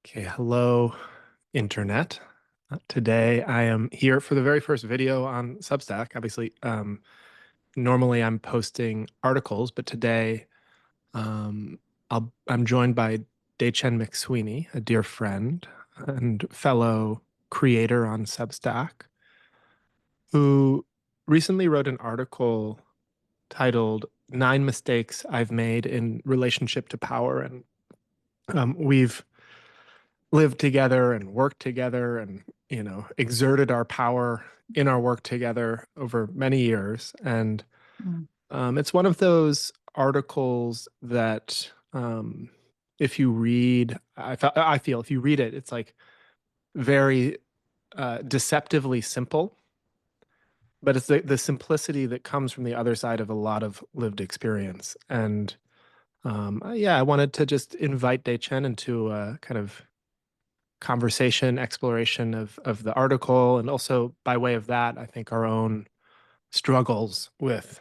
Okay, hello, internet. Today I am here for the very first video on Substack. Obviously, normally I'm posting articles, but today um, I'm joined by Dechen McSweeney, a dear friend and fellow creator on Substack, who recently wrote an article titled Nine Mistakes I've Made in Relationship to Power. And we've lived together and worked together and exerted our power in our work together over many years. And Mm. it's one of those articles that if you read, I feel if you read it, it's like very deceptively simple, but it's the simplicity that comes from the other side of a lot of lived experience. And yeah, I wanted to just invite Chen into a kind of conversation, exploration of the article, and also by way of that, I think our own struggles with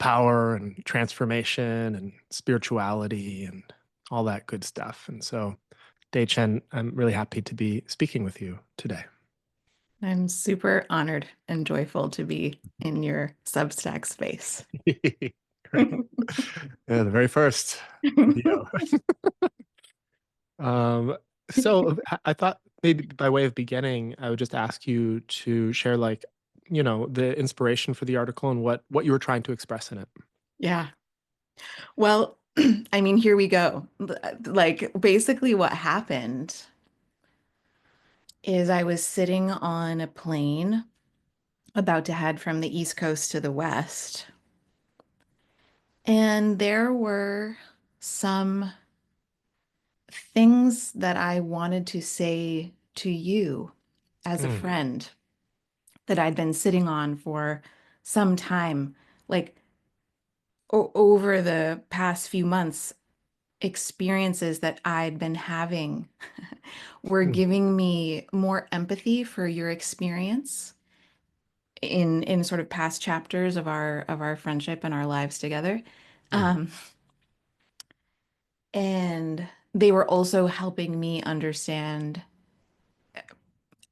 power and transformation and spirituality and all that good stuff. And so, Chen, I'm really happy to be speaking with you today. I'm super honored and joyful to be in your Substack space. Great. Yeah, the very first video. Um, so I thought maybe by way of beginning, I would just ask you to share the inspiration for the article and what you were trying to express in it. Yeah. Well, I mean, here we go. Like, basically, what happened is I was sitting on a plane about to head from the East Coast to the West, and there were some things that I wanted to say to you as a Mm, friend that I'd been sitting on for some time. Like, over the past few months, experiences that I'd been having were mm, giving me more empathy for your experience in sort of past chapters of our friendship and our lives together. mm, Um, and they were also helping me understand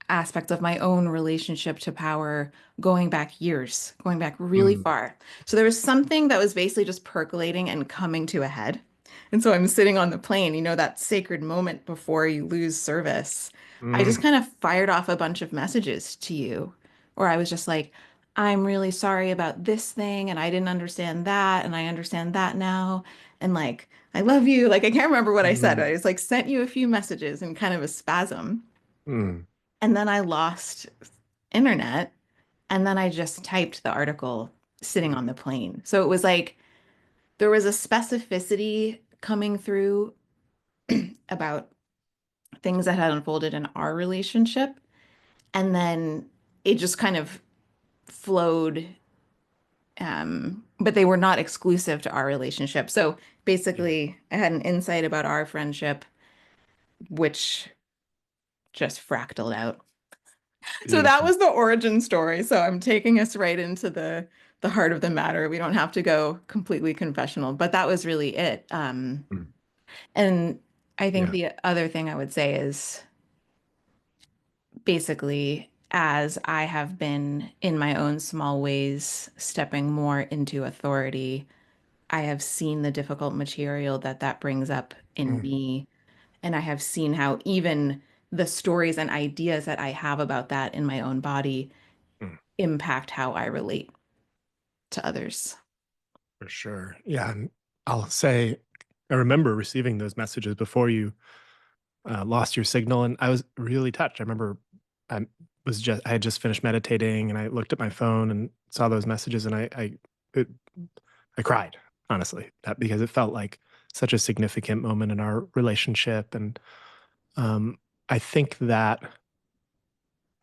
aspects of my own relationship to power going back years, going back really mm, far. So there was something that was basically just percolating and coming to a head. And so I'm sitting on the plane, that sacred moment before you lose service. I just mm, kind of fired off a bunch of messages to you, or I was just like, I'm really sorry about this thing, and I didn't understand that, and I understand that now. And like, I love you. Like, I can't remember what I said. mm, I just like sent you a few messages in kind of a spasm. mm, And then I lost internet. And then I just typed the article sitting on the plane. So it was like there was a specificity coming through about things that had unfolded in our relationship. And then it just kind of flowed. But they were not exclusive to our relationship. So yeah, basically, I had an insight about our friendship, which just fractaled out. So that beautiful. was the origin story. So I'm taking us right into the heart of the matter. We don't have to go completely confessional, but that was really it. Mm, And I think yeah. the other thing I would say is basically as I have been in my own small ways stepping more into authority, I have seen the difficult material that that brings up in Mm, me. And I have seen how even the stories and ideas that I have about that in my own body mm, impact how I relate to others. for sure. Yeah. And I'll say, I remember receiving those messages before you lost your signal, and I was really touched. I remember I I had just finished meditating, and I looked at my phone and saw those messages, and it, I cried honestly, that because it felt like such a significant moment in our relationship, and um, I think that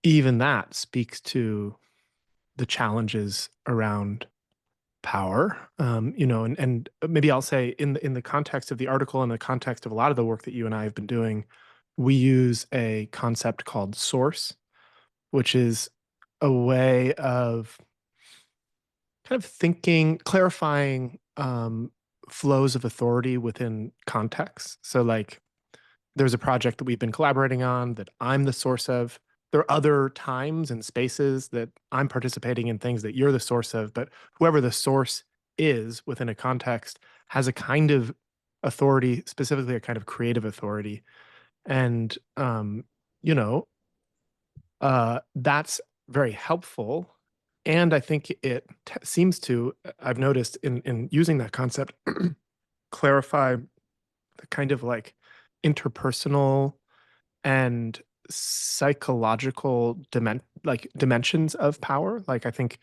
even that speaks to the challenges around power. And maybe I'll say in the context of the article and the context of a lot of the work that you and I have been doing, we use a concept called source, which is a way of kind of thinking, clarifying flows of authority within context. So, like, there's a project that we've been collaborating on that I'm the source of. There are other times and spaces that I'm participating in things that you're the source of, but whoever the source is within a context has a kind of authority, specifically a kind of creative authority. And, you know, that's very helpful. And I think it seems to, I've noticed in using that concept, clarify the kind of like interpersonal and psychological dimensions of power. Like I think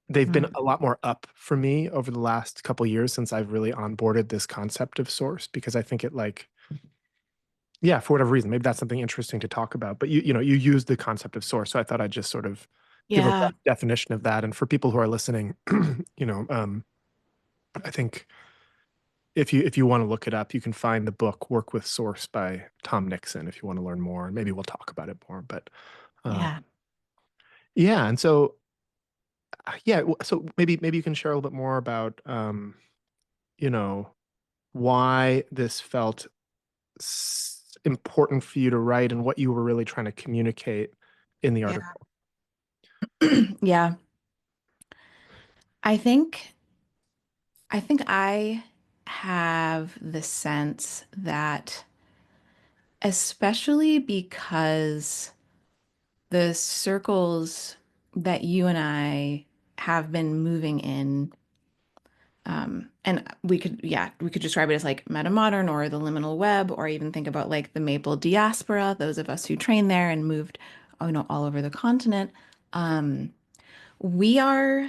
they've been Mm. a lot more up for me over the last couple years since I've really onboarded this concept of source, because I think it like, yeah, for whatever reason, maybe that's something interesting to talk about. But you use the concept of source, so I thought I'd just sort of give a Yeah. rough definition of that. And for people who are listening, you know, I think if you want to look it up, you can find the book "Work with Source" by Tom Nixon if you want to learn more, and maybe we'll talk about it more. But uh, Yeah. yeah, and so yeah, so maybe you can share a little bit more about you know why this felt important for you to write and what you were really trying to communicate in the Yeah. article. Yeah. I think I have the sense that, especially because the circles that you and I have been moving in, and we could describe it as like metamodern or the liminal web, or even think about like the Maple diaspora, those of us who trained there and moved, all over the continent. Um, we are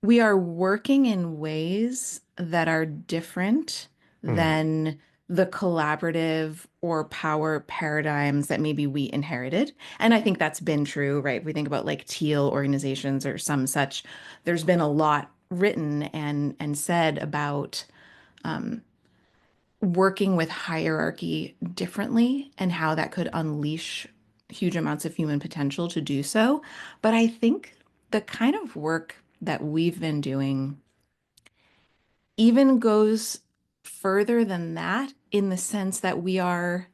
we are working in ways that are different Mm, than the collaborative or power paradigms that maybe we inherited. And I think that's been true, right? If we think about like teal organizations or some such, there's been a lot written and said about working with hierarchy differently and how that could unleash huge amounts of human potential to do so. But I think the kind of work that we've been doing even goes further than that, in the sense that we are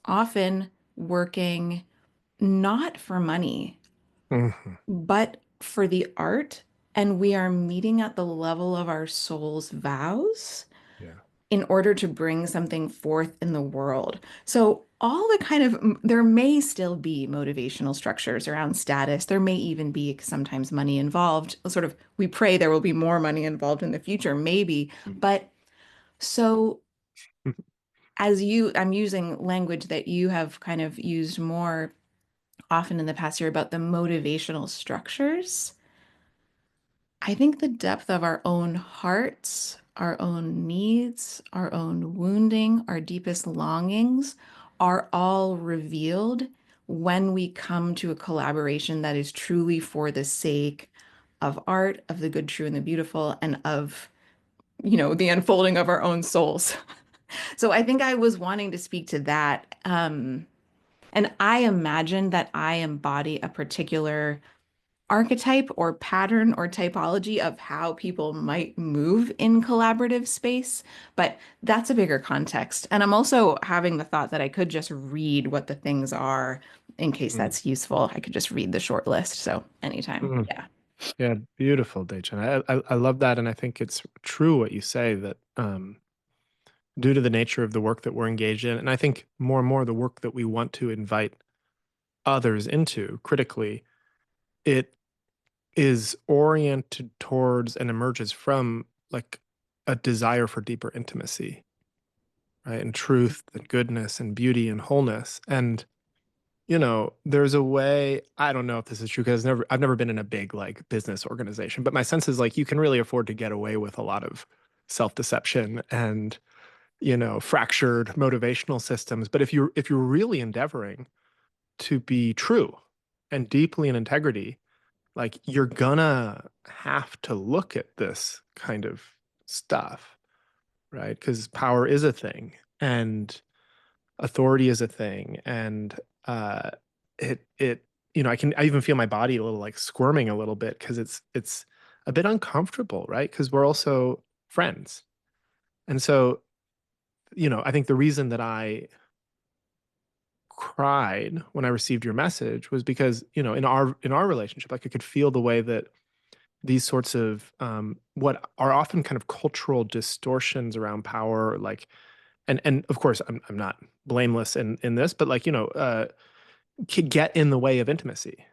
often working not for money, mhm, but for the art. And we are meeting at the level of our soul's vows yeah. in order to bring something forth in the world. So all the kind of, there may still be motivational structures around status. There may even be sometimes money involved. Sort of, we pray there will be more money involved in the future, maybe. But so I'm using language that you have kind of used more often in the past year about the motivational structures. I think the depth of our own hearts, our own needs, our own wounding, our deepest longings are all revealed when we come to a collaboration that is truly for the sake of art, of the good, true, and the beautiful, and of, the unfolding of our own souls. So I think I was wanting to speak to that. And I imagine that I embody a particular archetype or pattern or typology of how people might move in collaborative space, but that's a bigger context. And I'm also having the thought that I could just read what the things are in case Mm, that's useful. I could just read the short list. So anytime. mm. Yeah. Yeah, beautiful, Dechen. I love that, and I think it's true what you say that due to the nature of the work that we're engaged in, and I think more and more the work that we want to invite others into critically, it is oriented towards and emerges from like a desire for deeper intimacy, right? And truth and goodness and beauty and wholeness. And there's a way, I don't know if this is true because I've never been in a big like business organization, but my sense is like you can really afford to get away with a lot of self-deception and fractured motivational systems. But if you're really endeavoring to be true and deeply in integrity, like you're gonna have to look at this kind of stuff, right? Because power is a thing and authority is a thing, and uh it I even feel my body a little like squirming a little bit because it's a bit uncomfortable, right? Because we're also friends. And so I think the reason that I cried when I received your message was because, in our relationship, like I could feel the way that these sorts of what are often kind of cultural distortions around power, like, and of course I'm not blameless in this, but like, could get in the way of intimacy,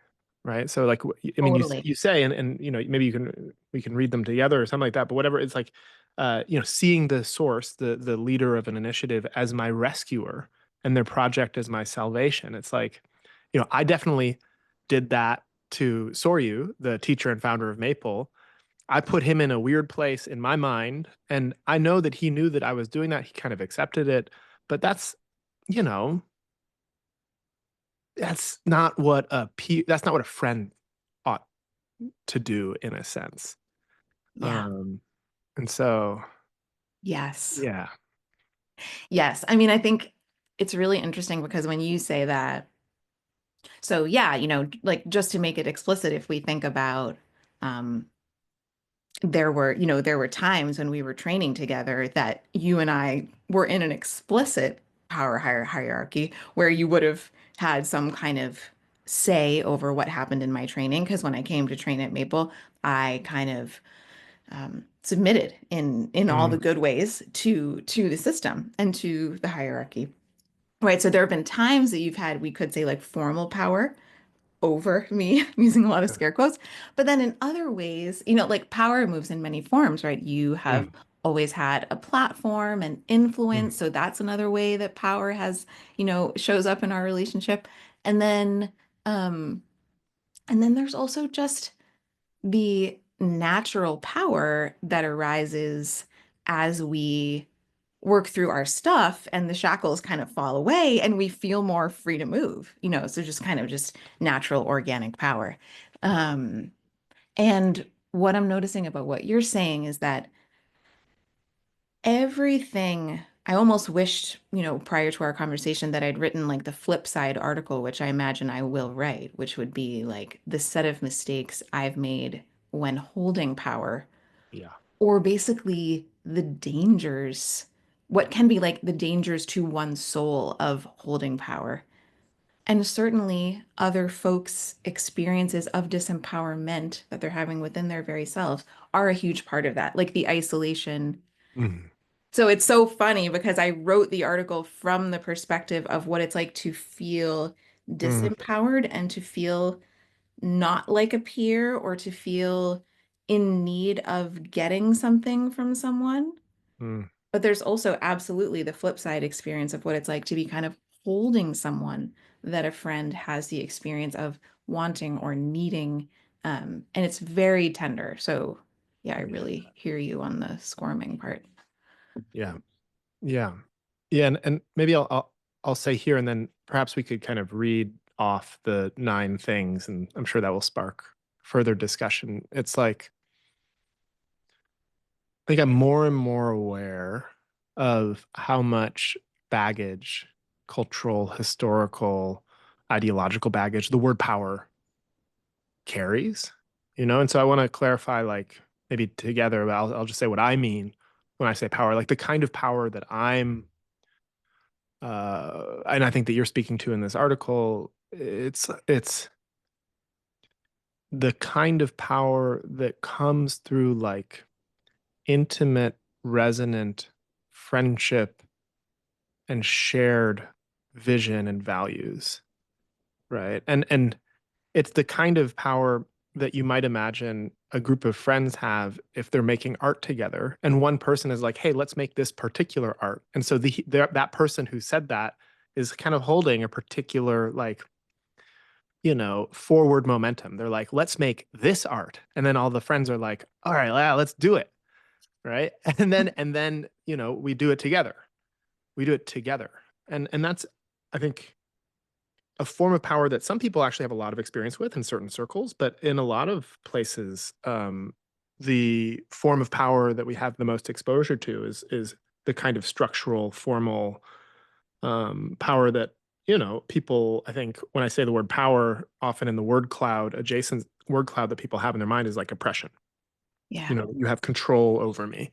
right? So like, I mean, Totally. you say, and maybe we can read them together or something like that. But whatever, it's like, seeing the source, the leader of an initiative as my rescuer, and their project as my salvation. It's like, I definitely did that to Soryu, the teacher and founder of Maple. I put him in a weird place in my mind, and I know that he knew that I was doing that. He kind of accepted it, but you know, that's not what a friend ought to do in a sense. Yeah. Um, and so Yes. yeah. Yes. I mean, I think it's really interesting because when you say that, so yeah, like just to make it explicit, if we think about um there were times when we were training together that you and I were in an explicit power hierarchy where you would have had some kind of say over what happened in my training. Because when I came to train at Maple, I kind of submitted in all the Mm, good ways to the system and to the hierarchy. Right. So there have been times that you've had, we could say, like formal power over me. I'm using a lot of scare quotes. But then in other ways, like power moves in many forms, right? You have mm, always had a platform and mm, influence. So that's another way that power has, shows up in our relationship. And then, um, and then there's also just the natural power that arises as we work through our stuff and the shackles kind of fall away and we feel more free to move, so just kind of just natural organic power. Um, and what I'm noticing about what you're saying is that everything, I almost wished, prior to our conversation that I'd written like the flip side article, which I imagine I will write, which would be like the set of mistakes I've made when holding power, yeah. or basically the dangers, what can be like the dangers to one's soul of holding power. And certainly other folks' experiences of disempowerment that they're having within their very selves are a huge part of that, like the isolation. Mm, So it's so funny because I wrote the article from the perspective of what it's like to feel mm, disempowered and to feel not like a peer or to feel in need of getting something from someone. mm, But there's also absolutely the flip side experience of what it's like to be kind of holding someone that a friend has the experience of wanting or needing. And it's very tender. So, yeah, I yeah. really hear you on the squirming part. Yeah. Yeah. Yeah. And maybe I'll say here, and then perhaps we could kind of read off the 9 things, and I'm sure that will spark further discussion. It's like, I think I'm more and more aware of how much baggage, cultural, historical, ideological baggage, the word power carries, And so I want to clarify, like, maybe together, but I'll just say what I mean when I say power, like the kind of power that and I think that you're speaking to in this article. It's the kind of power that comes through like intimate, resonant friendship and shared vision and values, right? And it's the kind of power that you might imagine a group of friends have if they're making art together, and one person is like, hey, let's make this particular art. And so that person who said that is kind of holding a particular, like, forward momentum. They're like, let's make this art. And then all the friends are like, all right, yeah, let's do it. Right. And then, we do it together. We do it together. And that's, I think, a form of power that some people actually have a lot of experience with in certain circles, but in a lot of places, the form of power that we have the most exposure to is the kind of structural, formal power that people. I think when I say the word power, often in the word cloud, adjacent word cloud that people have in their mind is like oppression. Yeah. You have control over me.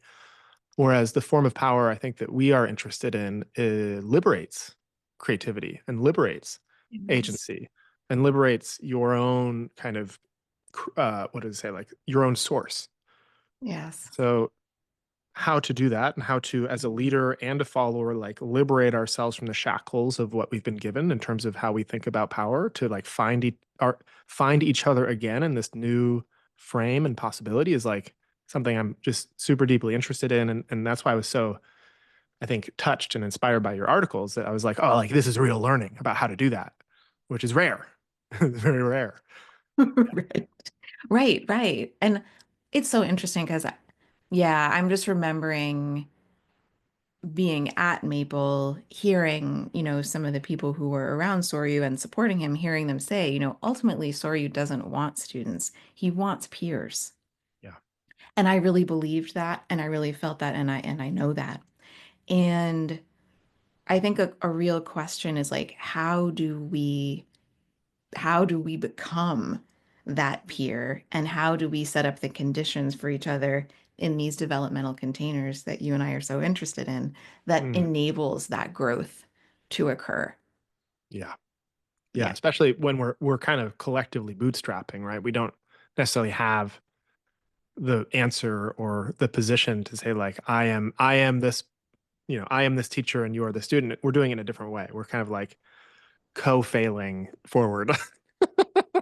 Whereas the form of power I think that we are interested in liberates creativity and liberates Yes. agency and liberates your own kind of what does it say, like your own source. Yes. So how to do that and how to, as a leader and a follower, like liberate ourselves from the shackles of what we've been given in terms of how we think about power to like find each other again in this new frame and possibility is like something I'm just super deeply interested in. And that's why I was so, I think, touched and inspired by your articles that I was like, oh, like this is real learning about how to do that, which is rare. It's very rare. Right. Right, right. And it's so interesting because, yeah, I'm just remembering being at Maple, hearing, some of the people who were around Soryu and supporting him, hearing them say, ultimately, Soryu doesn't want students. He wants peers. Yeah. And I really believed that, and I really felt that, and I know that. And I think a real question is like, how do we become that peer, and how do we set up the conditions for each other in these developmental containers that you and I are so interested in that Mm, enables that growth to occur? yeah. Yeah, Yeah. especially when we're kind of collectively bootstrapping, right? We don't necessarily have the answer or the position to say like I am this, I am this teacher and you are the student. We're doing it in a different way. We're kind of like co-failing forward.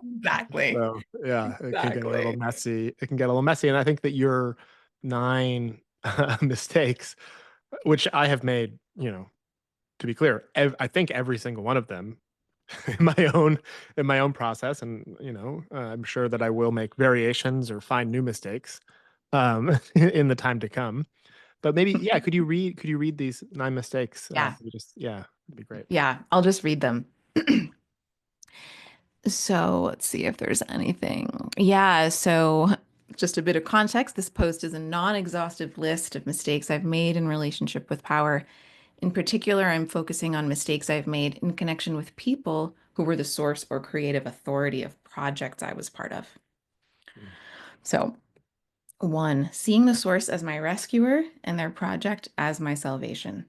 Exactly. So yeah, it can get a little Exactly. messy. It can get a little messy. And I think that your 9 mistakes, which I have made, to be clear, I think every single one of them in my own process, and I'm sure that I will make variations or find new mistakes in the time to come. But maybe, yeah, could you read these 9 mistakes? Yeah. Just yeah, it'd be great. Yeah. I'll just read them. So let's see if there's anything. Yeah. So just a bit of context. This post is a non-exhaustive list of mistakes I've made in relationship with power. In particular, I'm focusing on mistakes I've made in connection with people who were the source or creative authority of projects I was part of. Mm, So, one, seeing the source as my rescuer and their project as my salvation.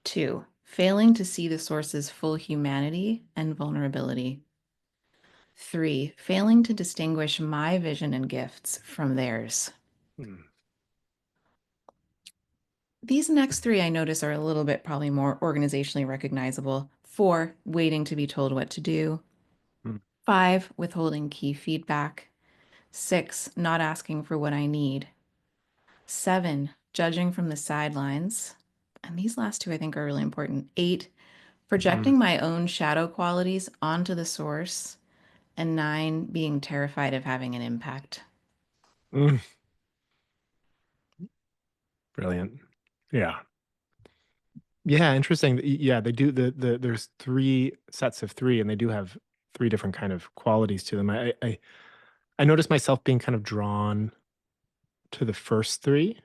Two, failing to see the source's full humanity and vulnerability. Three, failing to distinguish my vision and gifts from theirs. mm, These next three I notice are a little bit probably more organizationally recognizable. Four, waiting to be told what to do. mm, Five, withholding key feedback. Six, not asking for what I need. Seven, judging from the sidelines. And these last two I think are really important. Eight, mm, projecting my own shadow qualities onto the source. And nine, being terrified of having an impact. mm. Brilliant. Yeah. Yeah, interesting. Yeah, they do there's 3 sets of 3 and they do have 3 different kind of qualities to them. I noticed myself being kind of drawn to the first 3,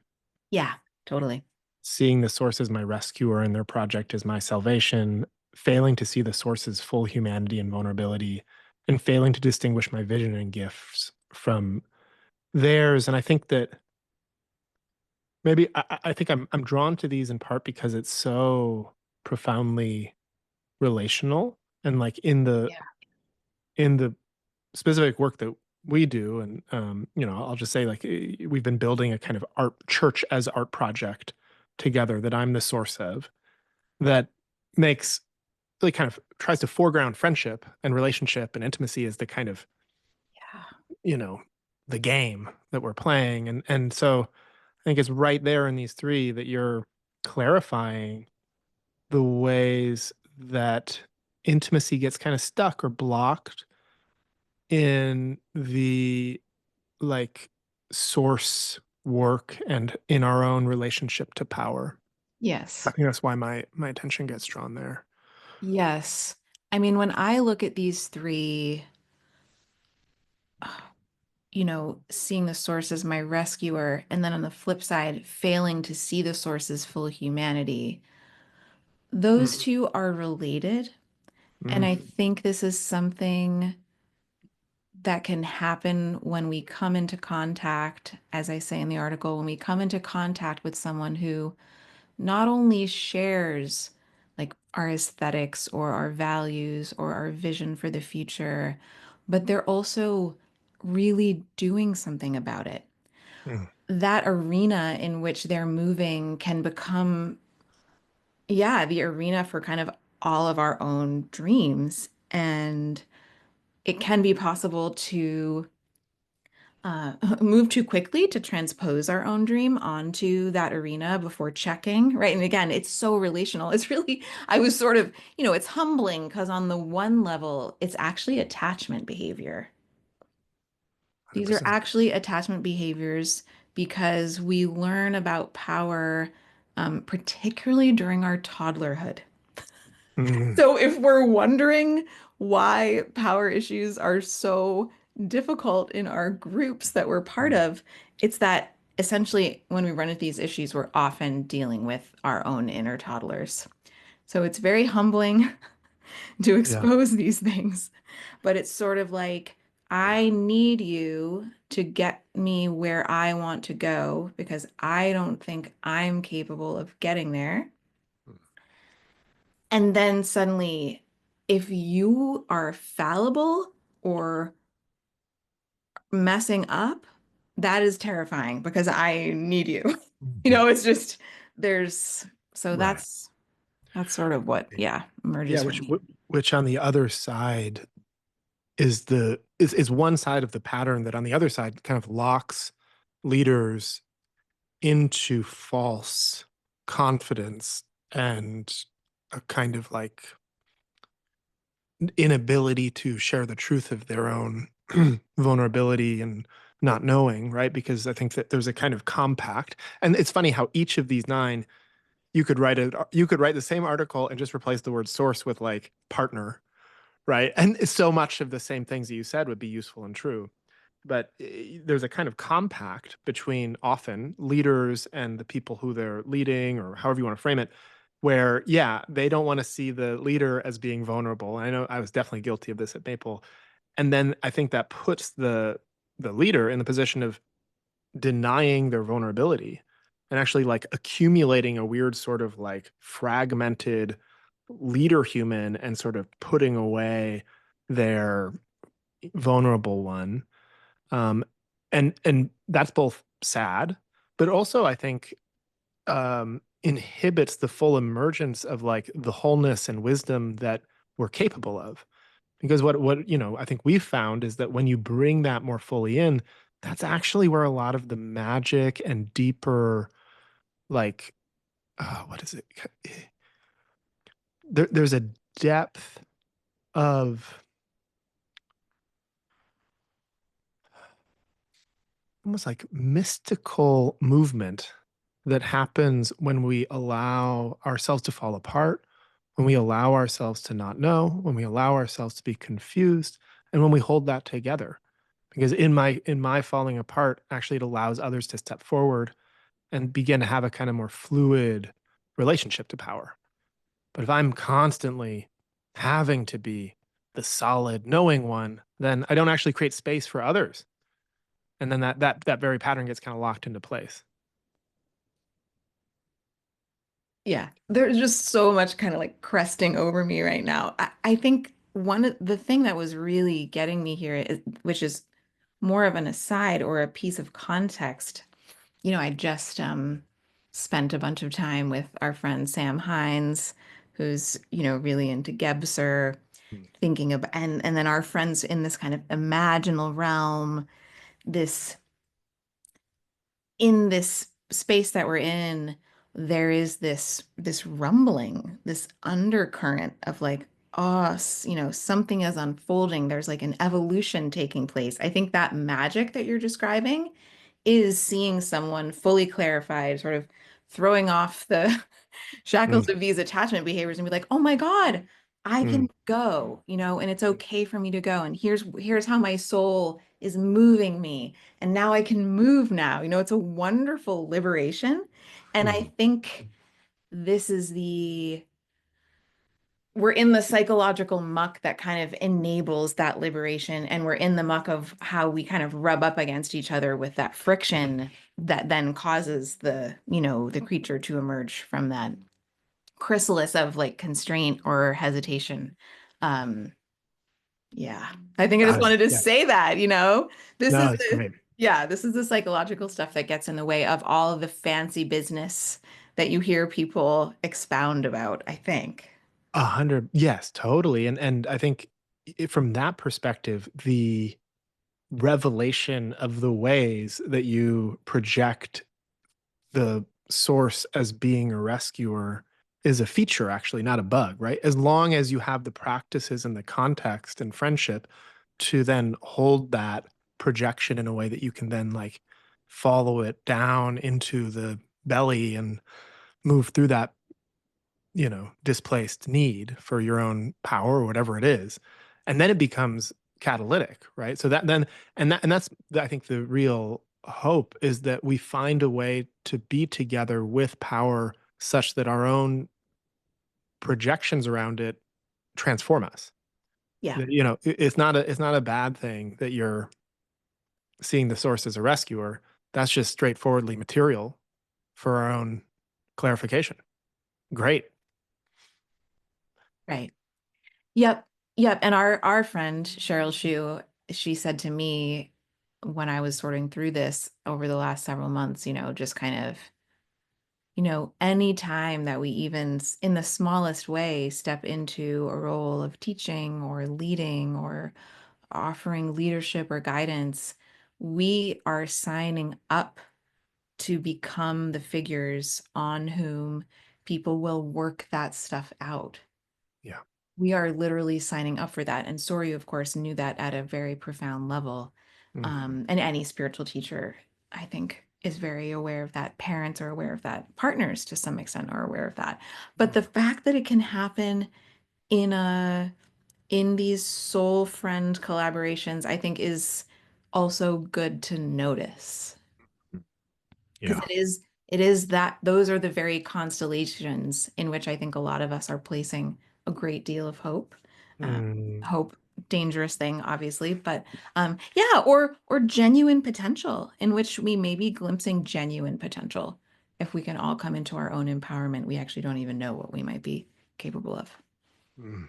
Yeah, totally. seeing the source as my rescuer and their project as my salvation, failing to see the source's full humanity and vulnerability, and failing to distinguish my vision and gifts from theirs. And I think that maybe I think I'm drawn to these in part because it's so profoundly relational and like Yeah. in the specific work that we do. And I'll just say like we've been building a kind of art church as art project together that I'm the source of, that makes really kind of tries to foreground friendship and relationship and intimacy as the kind of Yeah. you know the game that we're playing. And so I think it's right there in these 3 that you're clarifying the ways that intimacy gets kind of stuck or blocked in the like source work and in our own relationship to power. I Yes. think that's why my attention gets drawn there. Yes. I mean, when I look at these three, seeing the source as my rescuer, and then on the flip side, failing to see the source's full humanity, those Mm, two are related. And mm, I think this is something that can happen when we come into contact, as I say in the article, when we come into contact with someone who not only shares like our aesthetics or our values or our vision for the future, but they're also really doing something about it. Mm. That arena in which they're moving can become, yeah, the arena for kind of all of our own dreams. And it can be possible to move too quickly to transpose our own dream onto that arena before checking, right? And again, it's so relational. It's really, I was sort of, it's humbling because on the one level, it's actually attachment behavior. These are 100%. actually attachment behaviors because we learn about power, particularly during our toddlerhood. Mm. So if we're wondering why power issues are so difficult in our groups that we're part Mm. of, it's that essentially when we run into these issues, we're often dealing with our own inner toddlers. So it's very humbling to Yeah. expose these things, but it's sort of like, I need you to get me where I want to go because I don't think I'm capable of getting there. And then suddenly, if you are fallible or messing up, that is terrifying because I need you. Mhm. It's just there's so Right. that's sort of what, yeah, Yeah, emerges for me. which on the other side is one side of the pattern that on the other side kind of locks leaders into false confidence and a kind of like inability to share the truth of their own vulnerability and not knowing, right? Because I think that there's a kind of compact, and it's funny how each of these nine you could write the same article and just replace the word source with like partner, right? And so much of the same things that you said would be useful and true. But there's a kind of compact between often leaders and the people who they're leading, or however you want to frame it, where, yeah, they don't want to see the leader as being vulnerable. I know I was definitely guilty of this at Maple. And then I think that puts the leader in the position of denying their vulnerability and actually like accumulating a weird sort of like fragmented leader human and sort of putting away their vulnerable one. um and that's both sad, but also I think inhibits the full emergence of like the wholeness and wisdom that we're capable of. Because what I think we've found is that when you bring that more fully in, that's actually where a lot of the magic and deeper, like, what is it, there's a depth of almost like mystical movement that happens when we allow ourselves to fall apart, when we allow ourselves to not know, when we allow ourselves to be confused, and when we hold that together. Because in my falling apart, actually it allows others to step forward and begin to have a kind of more fluid relationship to power. But if I'm constantly having to be the solid knowing one, then I don't actually create space for others. And then that very pattern gets kind of locked into place. Yeah, there's just so much kind of like cresting over me right now. I think one of the thing that was really getting me here is, which is more of an aside or a piece of context. I just spent a bunch of time with our friend Sam Hines, who's, really into Gebser, Mm. thinking about and then our friends in this kind of imaginal realm, this in this space that we're in, there is this rumbling, this undercurrent of like, oh, something is unfolding. There's like an evolution taking place. I think that magic that you're describing is seeing someone fully clarified, sort of throwing off the shackles Mm. of these attachment behaviors and be like, oh my God, I Mm. can go, and it's okay for me to go. And here's how my soul is moving me. And now I can move now. It's a wonderful liberation. And I Mm. think this is the we're in the psychological muck that kind of enables that liberation, and we're in the muck of how we kind of rub up against each other with that friction that then causes the, the creature to emerge from that chrysalis of like constraint or hesitation. um yeah, I think I just wanted to Yeah, say that, this no, is it's great. this is the psychological stuff that gets in the way of all of the fancy business that you hear people expound about, I think. 100, yes, totally. And I think from that perspective, the revelation of the ways that you project the source as being a rescuer is a feature, actually, not a bug, right? As long as you have the practices and the context and friendship to then hold that projection in a way that you can then like follow it down into the belly and move through that, displaced need for your own power or whatever it is. And then it becomes catalytic, right? So that then, and that's, I think, the real hope is that we find a way to be together with power such that our own projections around it transform us. Yeah. It's not a bad thing that you're seeing the source as a rescuer. That's just straightforwardly material for our own clarification. Great. Right. Yep. Yep. And our friend Cheryl Shue, she said to me when I was sorting through this over the last several months, just kind of, any time that we even in the smallest way step into a role of teaching or leading or offering leadership or guidance, we are signing up to become the figures on whom people will work that stuff out. Yeah. We are literally signing up for that. And Soryu, of course, knew that at a very profound level. Mhm. And any spiritual teacher, I think, is very aware of that. Parents are aware of that. Partners, to some extent, are aware of that. But the fact that it can happen in these soul friend collaborations, I think, is also good to notice, because Yeah. it is that those are the very constellations in which I think a lot of us are placing a great deal of hope. Mm. Hope, dangerous thing, obviously, but yeah, or genuine potential, in which we may be glimpsing genuine potential. If we can all come into our own empowerment, we actually don't even know what we might be capable of. Mm.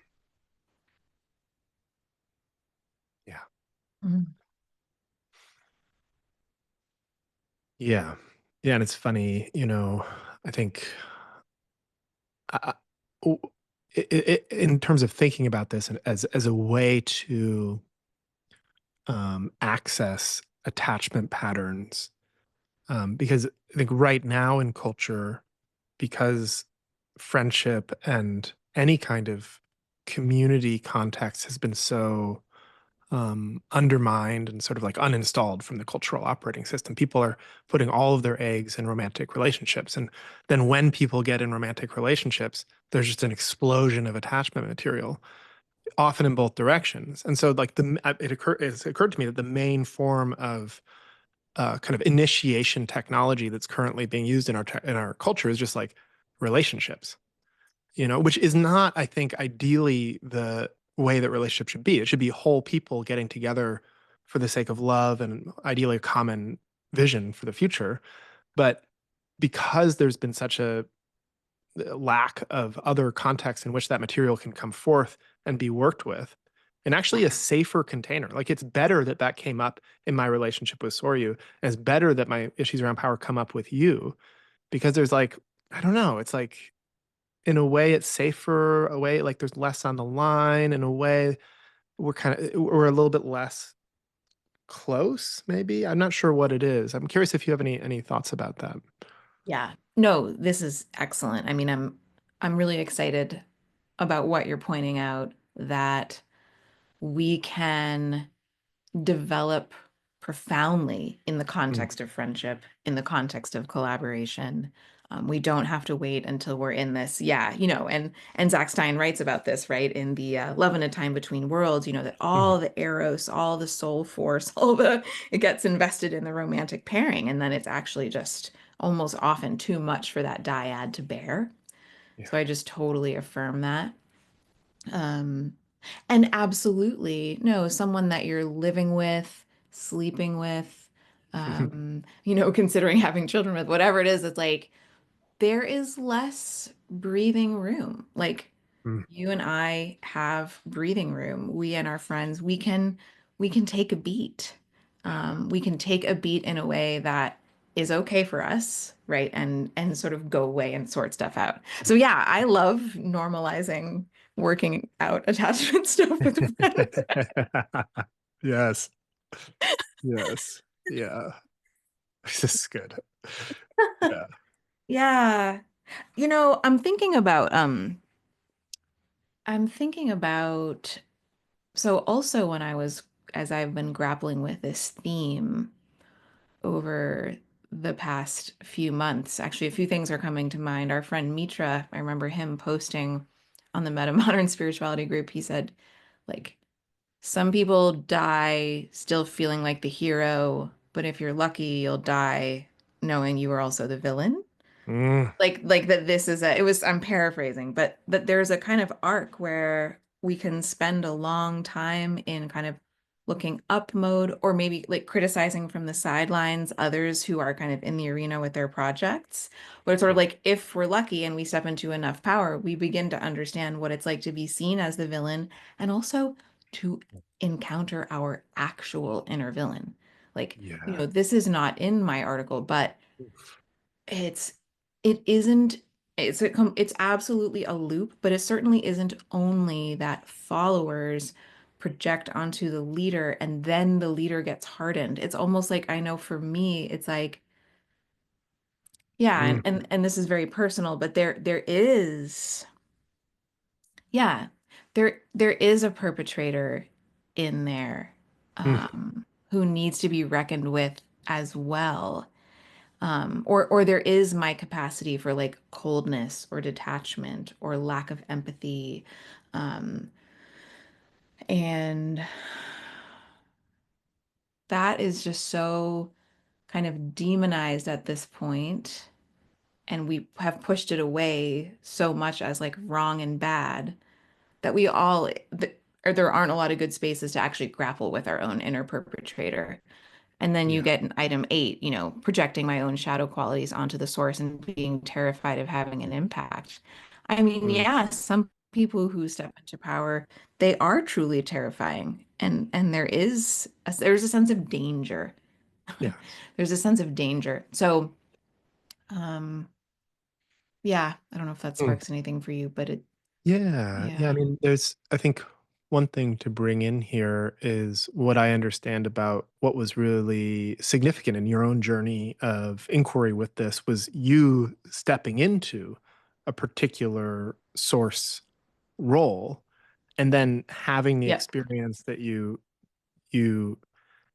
Yeah. Mm. Yeah. Yeah. And it's funny, I think I, o- in terms of thinking about this and as a way to access attachment patterns, because I think right now in culture, because friendship and any kind of community context has been so undermined and sort of like uninstalled from the cultural operating system. People are putting all of their eggs in romantic relationships. And then when people get in romantic relationships, there's just an explosion of attachment material, often in both directions. And so like it's occurred to me that the main form of kind of initiation technology that's currently being used in our culture is just like relationships, which is not, I think, ideally the way that relationships should be. It should be whole people getting together for the sake of love and ideally a common vision for the future. But because there's been such a lack of other contexts in which that material can come forth and be worked with, and actually a safer container. Like it's better that that came up in my relationship with Soryu, and it's better that my issues around power come up with you, because there's like, I don't know, it's like in a way it's safer, a way like there's less on the line, in a way we're a little bit less close, maybe. I'm not sure what it is. I'm curious if you have any thoughts about that. Yeah. No, this is excellent. I mean, I'm really excited about what you're pointing out, that we can develop profoundly in the Mm. context of friendship, in the context of collaboration. We don't have to wait until we're in this. Yeah, and Zach Stein writes about this, right, in the Love in a Time Between Worlds. That Mhm. all the eros, all the soul force, it gets invested in the romantic pairing, and then it's actually just almost often too much for that dyad to bear. Yeah. So I just totally affirm that. Um, and absolutely, no, someone that you're living with, sleeping with, considering having children with, whatever it is, it's like there is less breathing room. Like Mm. you and I have breathing room. We and our friends, we can take a beat. We can take a beat in a way that is okay for us, right? And sort of go away and sort stuff out. So yeah, I love normalizing working out attachment stuff with friends. Yes. Yes. Yeah. This is good. Yeah. Yeah. I'm thinking about so also when as I've been grappling with this theme over the past few months, actually a few things are coming to mind. Our friend Mitra, I remember him posting on the Meta Modern Spirituality group, he said, like, some people die still feeling like the hero, but if you're lucky, you'll die knowing you are also the villain. Mm. Like that this is a it was I'm paraphrasing, but that there's a kind of arc where we can spend a long time in kind of looking up mode or maybe like criticizing from the sidelines others who are kind of in the arena with their projects. But it's sort of Yeah. like if we're lucky and we step into enough power, we begin to understand what it's like to be seen as the villain and also to encounter our actual inner villain. Like, Yeah. this is not in my article, but it's it isn't it's absolutely a loop, but it certainly isn't only that followers project onto the leader and then the leader gets hardened. It's almost like I know for me, it's like, yeah, and Mm. and this is very personal, but there is, yeah, there is a perpetrator in there Mm. who needs to be reckoned with as well. Or there is my capacity for like coldness or detachment or lack of empathy. Um, and that is just so kind of demonized at this point, and we have pushed it away so much as like wrong and bad that or there aren't a lot of good spaces to actually grapple with our own inner perpetrator. And then you Yeah. get an item 8, projecting my own shadow qualities onto the source and being terrified of having an impact. I mean, Mm. yeah, some people who step into power, they are truly terrifying. And there's a sense of danger. Yes. There's a sense of danger. So, yeah, I don't know if that Mm. sparks anything for you, but Yeah. Yeah. I yeah. mean, I think one thing to bring in here is what I understand about what was really significant in your own journey of inquiry with this was you stepping into a particular source role and then having the Yep. experience that you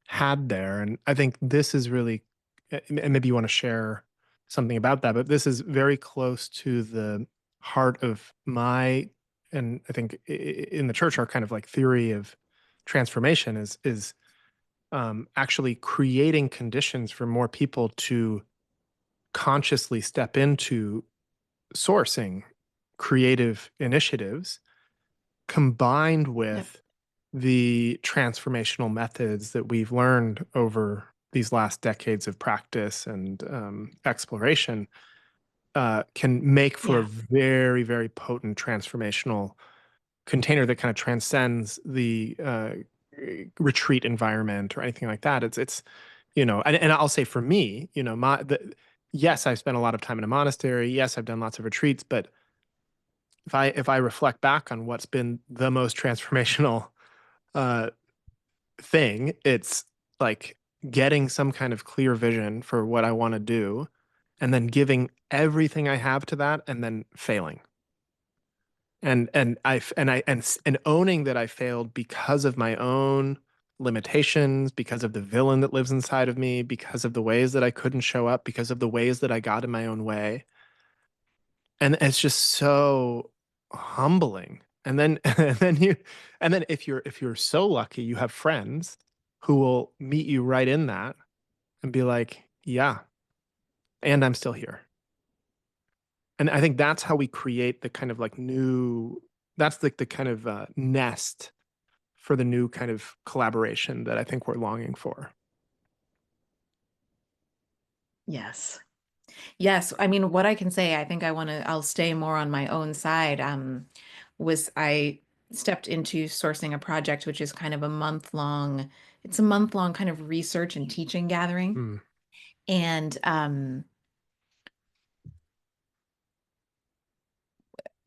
had there. And I think this is really, and maybe you want to share something about that, but this is very close to the heart of and I think in the church, our kind of like theory of transformation is actually creating conditions for more people to consciously step into sourcing creative initiatives combined Yep. with the transformational methods that we've learned over these last decades of practice and exploration can make for a Yeah. very, very potent transformational container that kind of transcends the retreat environment or anything like that. And I'll say for me, yes, I've spent a lot of time in a monastery. Yes, I've done lots of retreats, but if I reflect back on what's been the most transformational uh, thing, it's like getting some kind of clear vision for what I want to do, and then giving everything I have to that, and then failing, and owning that I failed because of my own limitations, because of the villain that lives inside of me, because of the ways that I couldn't show up, because of the ways that I got in my own way. And it's just so humbling. And then and then if you're so lucky, you have friends who will meet you right in that and be like, yeah, and I'm still here. And I think that's how we create the kind of like new that's like the kind of nest for the new kind of collaboration that I think we're longing for. Yes. Yes. I mean, what I can say, I think I'll stay more on my own side. Was I stepped into sourcing a project, which is kind of it's a month long kind of research and teaching gathering. Mm, And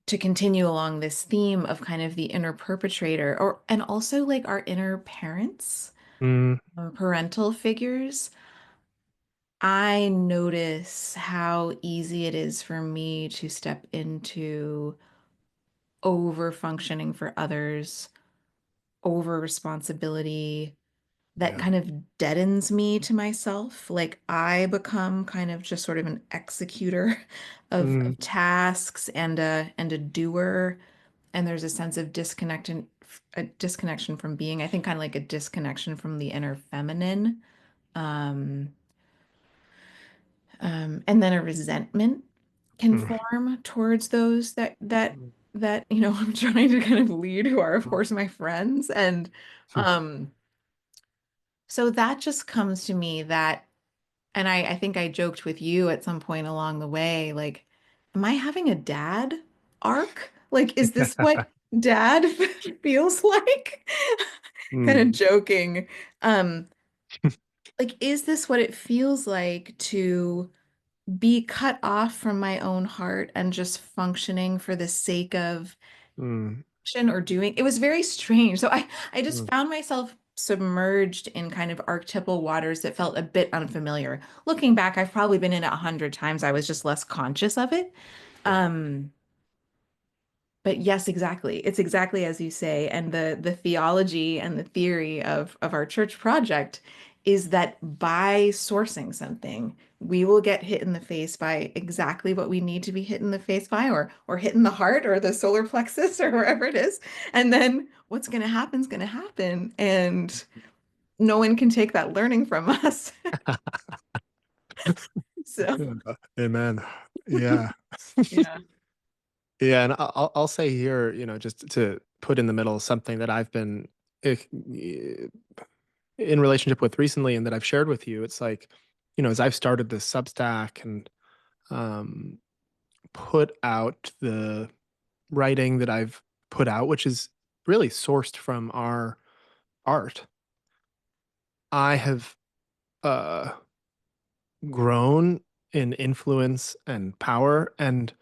to continue along this theme of kind of the inner perpetrator, and also like our inner parents, mm, parental figures, I notice how easy it is for me to step into over functioning for others, over responsibility that yeah. kind of deadens me to myself. Like I become kind of just sort of an executor Mm, of tasks and a doer. And there's a sense of a disconnection from being, I think kind of like a disconnection from the inner feminine. Um, and then a resentment can mm, form towards those mm, that I'm trying to kind of lead, who are of mm, course my friends. And mm. um so that just comes to me that, and I think I joked with you at some point along the way, like, am I having a dad arc? Like, is this what dad feels like? Kind of Mm, joking. Um, like, is this what it feels like to be cut off from my own heart and just functioning for the sake of mm, action or doing? It was very strange. So I just mm. found myself submerged in kind of archetypal waters that felt a bit unfamiliar. Looking back, I've probably been in it 100 times. I was just less conscious of it. Sure. Um, but yes, exactly. It's exactly as you say. And the theology and the theory of our church project is that by sourcing something, we will get hit in the face by exactly what we need to be hit in the face by, or hit in the heart or the solar plexus or wherever it is. And then what's going to happen is going to happen. And no one can take that learning from us. So Yeah. Amen. Yeah. yeah. Yeah, and I'll say here, just to put in the middle something that I've been eh, in relationship with recently and that I've shared with you. It's like, as I've started this Substack and um, put out the writing that I've put out, which is really sourced from our art, I have uh, grown in influence and power. And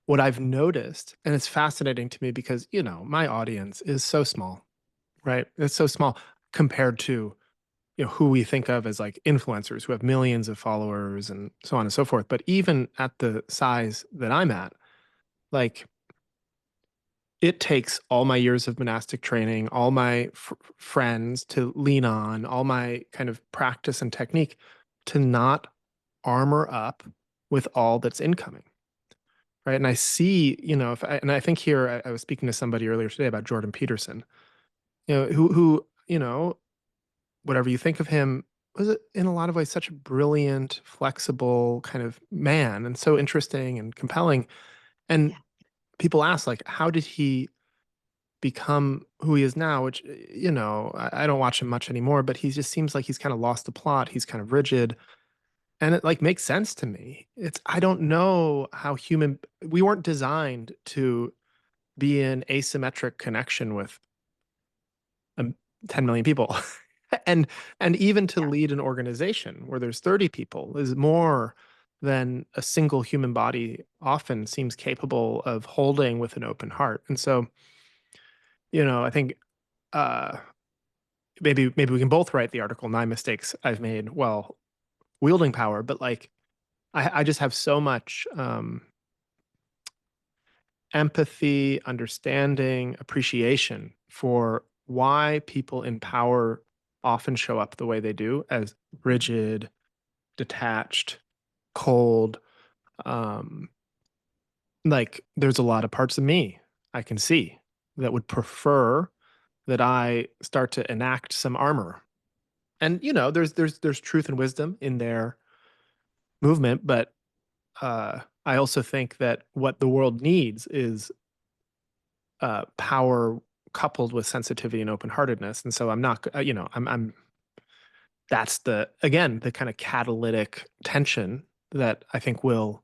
what I've noticed, and it's fascinating to me because, my audience is so small, right? It's so small compared to, who we think of as like influencers who have millions of followers and so on and so forth. But even at the size that I'm at, like it takes all my years of monastic training, all my friends to lean on, all my kind of practice and technique to not armor up with all that's incoming. Right. And I see, and I think here I was speaking to somebody earlier today about Jordan Peterson, who, whatever you think of him, was in a lot of ways such a brilliant, flexible kind of man and so interesting and compelling. And Yeah. people ask, like, how did he become who he is now? Which, I don't watch him much anymore, but he just seems like he's kind of lost the plot. He's kind of rigid. And it like makes sense to me. I don't know how we weren't designed to be in asymmetric connection with um, 10 million people. and even to Yeah. lead an organization where there's 30 people is more than a single human body often seems capable of holding with an open heart. And so, I think uh maybe we can both write the article 9 mistakes I've made while wielding power, but like I just have so much empathy, understanding, appreciation for why people in power often show up the way they do as rigid, detached, cold. Um, like there's a lot of parts of me I can see that would prefer that I start to enact some armor. And there's truth and wisdom in their movement, but I also think that what the world needs is power coupled with sensitivity and open-heartedness. And so I'm not, I'm that's the again the kind of catalytic tension that I think will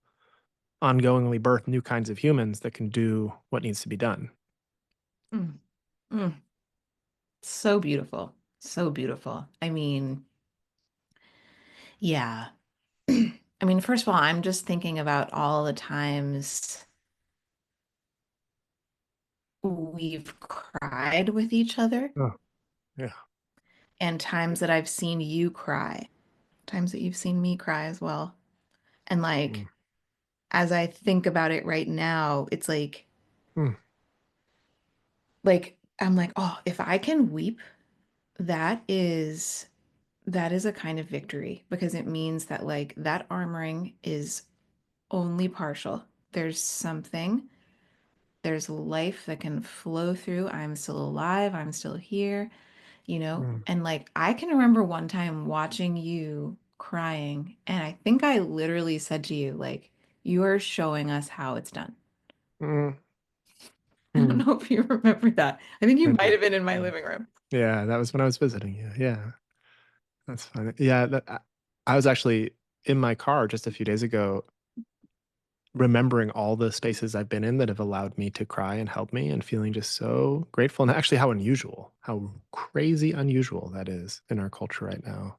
ongoingly birth new kinds of humans that can do what needs to be done. Mm, mm. So beautiful. So beautiful. I mean, yeah. I mean, first of all, I'm just thinking about all the times we've cried with each other Oh, yeah. and times that I've seen you cry, times that you've seen me cry as well. And Mm, like, as I think about it right now, it's mm, like I'm like, oh, if I can weep, that is that is a kind of victory because it means that like that armoring is only partial. There's something, there's life that can flow through. I'm still alive, I'm still here, you know? mm, And like I can remember one time watching you crying, and I think I literally said to you, like, you are showing us how it's done. mm, I don't mm. know if you remember that. I think you I might do. have been in my Mm. living room. Yeah, that was when I was visiting you. Yeah, that's fine. Yeah, I was actually in my car just a few days ago, remembering all the spaces I've been in that have allowed me to cry and help me, and feeling just so grateful. And actually, how unusual, how crazy unusual that is in our culture right now.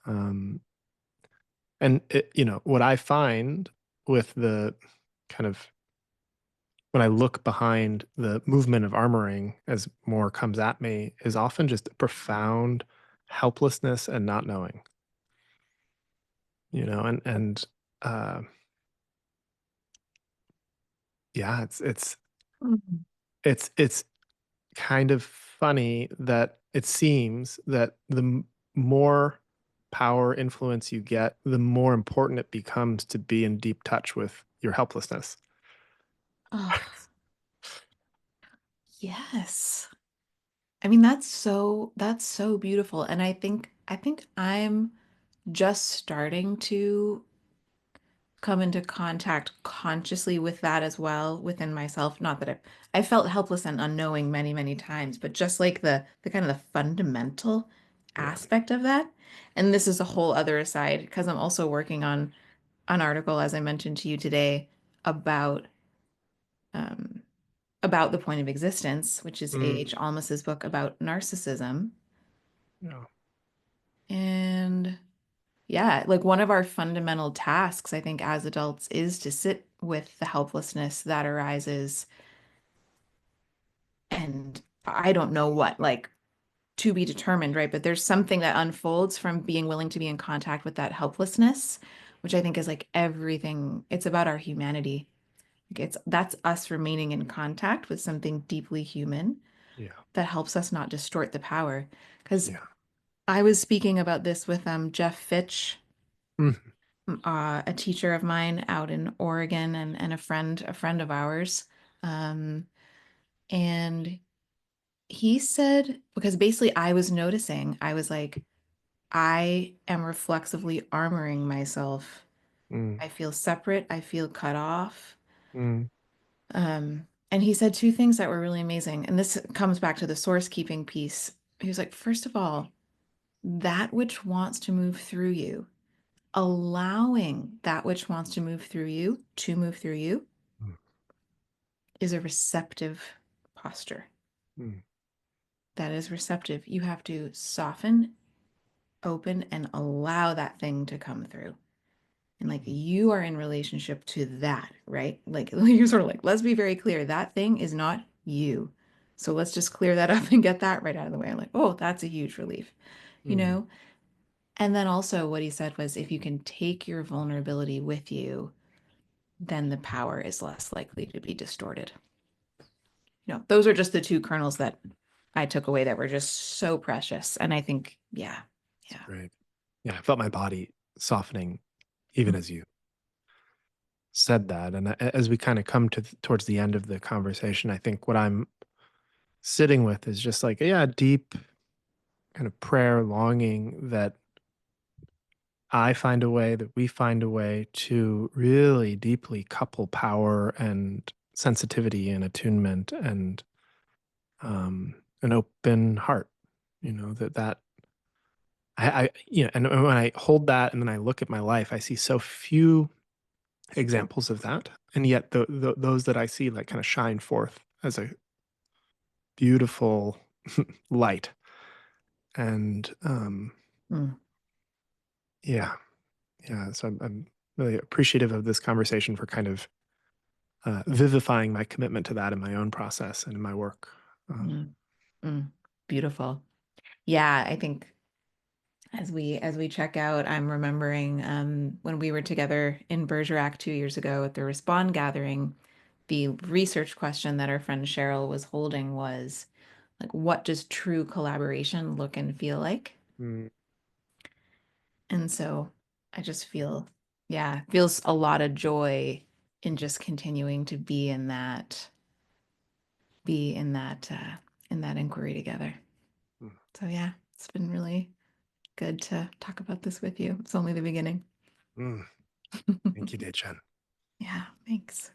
Um, and what I find with the kind of when I look behind the movement of armoring as more comes at me is often just profound helplessness and not knowing, and uh, yeah, Mhm. it's kind of funny that it seems that more power influence you get, the more important it becomes to be in deep touch with your helplessness. Oh, yes. I mean, that's so beautiful. And I think I'm just starting to come into contact consciously with that as well within myself. Not that I felt helpless and unknowing many, many times, but just like the kind of the fundamental Yeah. aspect of that. And this is a whole other aside because I'm also working on an article, as I mentioned to you today, about um, about the point of existence, which is Mm, A.H. Almas's book about narcissism. yeah. And yeah, like one of our fundamental tasks, I think, as adults is to sit with the helplessness that arises. And I don't know what, like to be determined, right? But there's something that unfolds from being willing to be in contact with that helplessness, which I think is like everything. It's about our humanity. Like that's us remaining in contact with something deeply human Yeah. that helps us not distort the power. Because Yeah. I was speaking about this with Jeff Fitch, Mm, a teacher of mine out in Oregon and a friend of ours. Um, and he said, because basically I was noticing, I was like, I am reflexively armoring myself. mm, I feel separate. I feel cut off. mm, And he said two things that were really amazing. And this comes back to the source keeping piece. He was like, first of all, that which wants to move through you, allowing that which wants to move through you mm, is a receptive posture. mm, That is receptive. You have to soften, open, and allow that thing to come through. And like mm, you are in relationship to that, right? Like you're sort of like, let's be very clear. That thing is not you. So let's just clear that up and get that right out of the way. I'm like, oh, that's a huge relief, you mm, know? And then also what he said was if you can take your vulnerability with you, then the power is less likely to be distorted. Those are just the two kernels that I took away that were just so precious. And I think, yeah, it's yeah. great. Yeah, I felt my body softening even Mm, as you said that. And as we kind of come towards the end of the conversation, I think what I'm sitting with is just like, yeah, deep kind of prayer, longing that I find a way, that we find a way to really deeply couple power and sensitivity and attunement and an open heart. That and when I hold that and then I look at my life, I see so few examples of that, and yet those that I see like kind of shine forth as a beautiful light. And Mm, yeah, yeah. So I'm really appreciative of this conversation for kind of vivifying my commitment to that in my own process and in my work. Um, mm, mm. Beautiful. Yeah, I think as we check out, I'm remembering when we were together in Bergerac 2 years ago at the Respond gathering, the research question that our friend Cheryl was holding was like, what does true collaboration look and feel like? mm, And so I just feel, yeah, feels a lot of joy in just continuing to be in that inquiry together. mm, So yeah, it's been really good to talk about this with you. It's only the beginning. mm. Thank you, Dechen. Yeah, thanks.